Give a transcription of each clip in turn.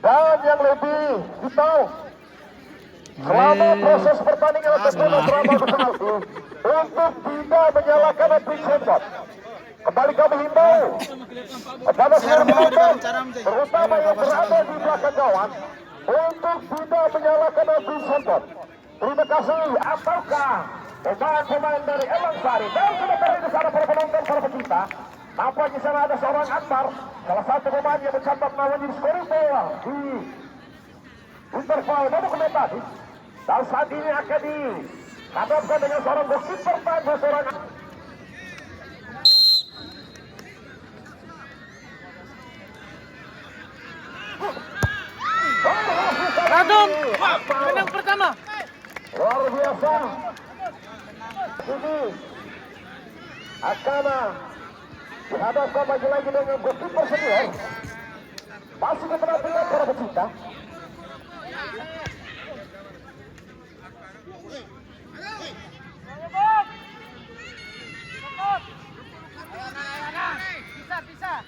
Dan yang lebih kita selama proses pertandingan terjadi drama penalti untuk tidak menyalakan api sembot. Kembali kami himbau kepada seluruh penonton, terutama yang berada di belakang gawang, untuk tidak menyalakan api sembot. Terima kasih. Ataukah pemain-pemain dari Elang Sari dan sementara di sana para penonton, para pecinta, nampak di sana ada seorang Anwar, salah satu pemain yang mencatat namanya di scoring bola di interval babak kedua tadi. Dan saat ini akan dihadapkan dengan seorang goalkeeper dan seorang Radom, menang pertama. luar biasa. Ini akan dihadapkan lagi-lagi dengan goalkeeper senior. Masih kepentingan para pecinta. Bisa.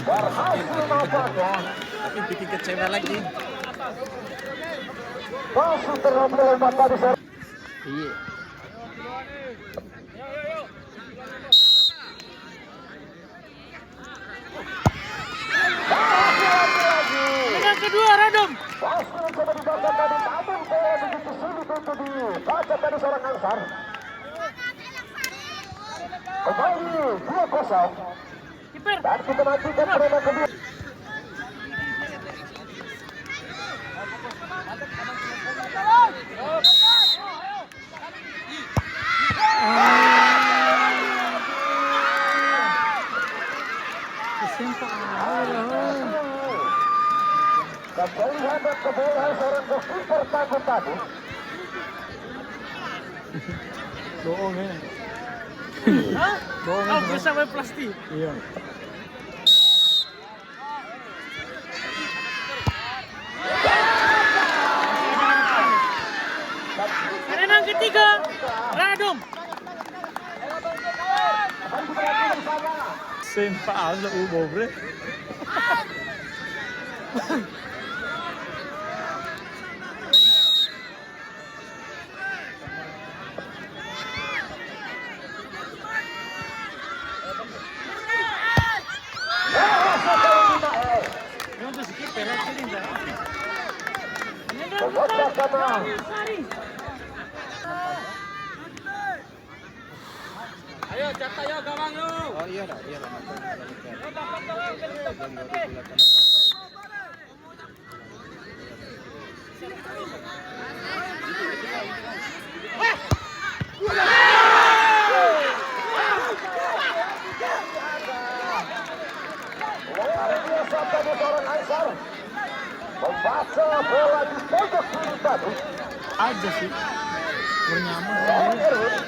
Berhasil nampaknya. Tapi bikin kecewa lagi. Masih terlompat tadi saya. Iya. Menang kedua Radom. Pasti coba dibaca tadi, namun bola begitu sulit untuk dibaca tadi seorang Ansar. Kembali 2-0. Kiper. Dan kita nantikan perempuan kedua. Kembali ke bola seorang goalkeeper tangguh tadi. Bohong ya. Hah? Bohong. Oh, bisa main plastik. Iya. Menang ketiga Radom. Sempak aja ubo bre. Ayo jatah yo gawang yo. Oh iya dah. Luar biasa tadi seorang Ansar membaca bola di pojok kiri tadi. Aja sih. Bernyaman. Seorang Erwin.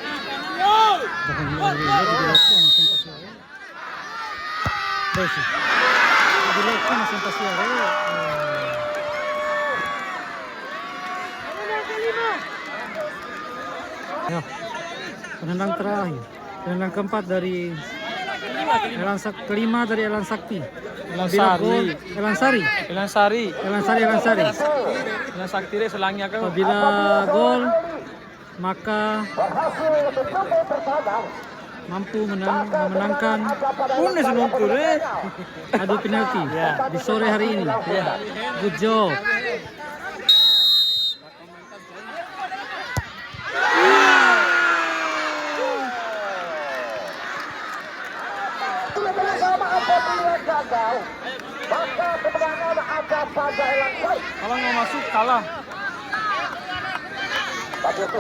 Ya, penendang terakhir, penendang keempat dari kelima dari Elan Sakti. Elan Sari. Elan Sari selangnya kan. Apabila gol, maka Berhasil mencapai pertandingan. mampu memenangkan Pun sebelum turun. adu penalti di sore hari ini. Good job. Bersama apabila gagal, maka kemenangan ada pada Elang Sari. Kalau nggak masuk kalah. Kaputu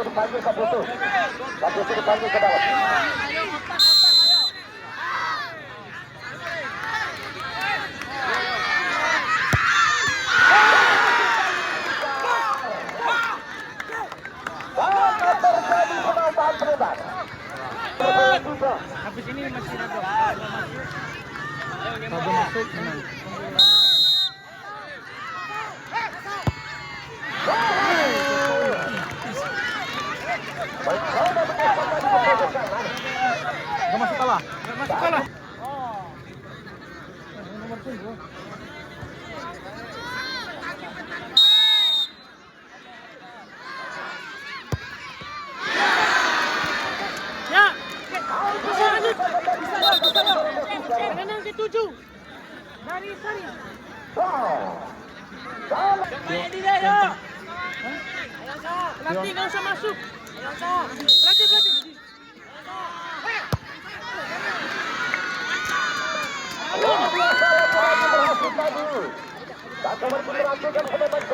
dipanggil Kaputu dipanggil ke dalam. Maka terjadi penambahan penendang. Habis ini masih Radom. Rado masuk menang. Gak masuk kalah. Ya. Bisa lanjut. Kemenangan ke-7 dari Sari. Pelatih nggak usah masuk. Pelatih. Lagi kembali terjadi penambahan.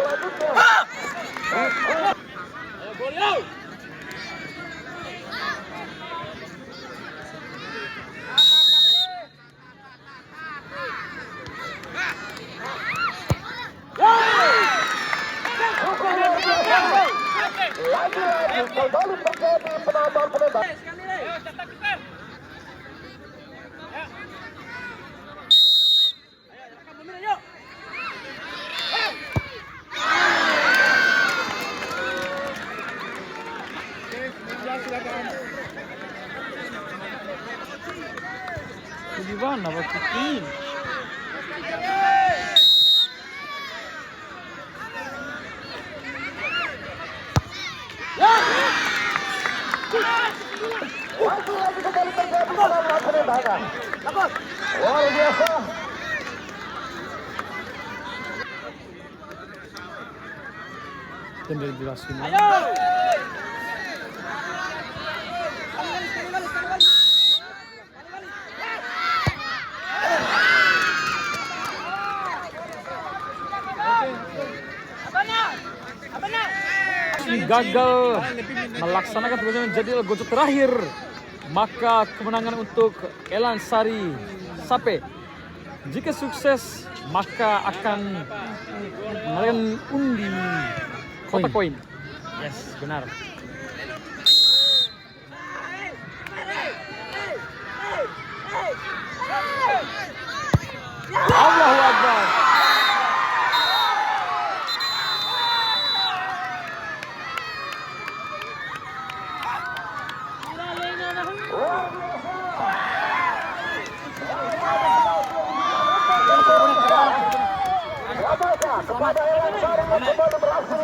Gimana waktu ini? Lagi kembali terjadi penambahan penembakan. Luar biasa. Dan jelasin. Gagal melaksanakan tugasnya menjadi gol terakhir, maka kemenangan untuk Elan Sari Sape. Jika sukses, maka akan mendapatkan undi kotak koin. Yes, benar. Allahu Akbar. Kepada Elan Sari yang kembali berhasil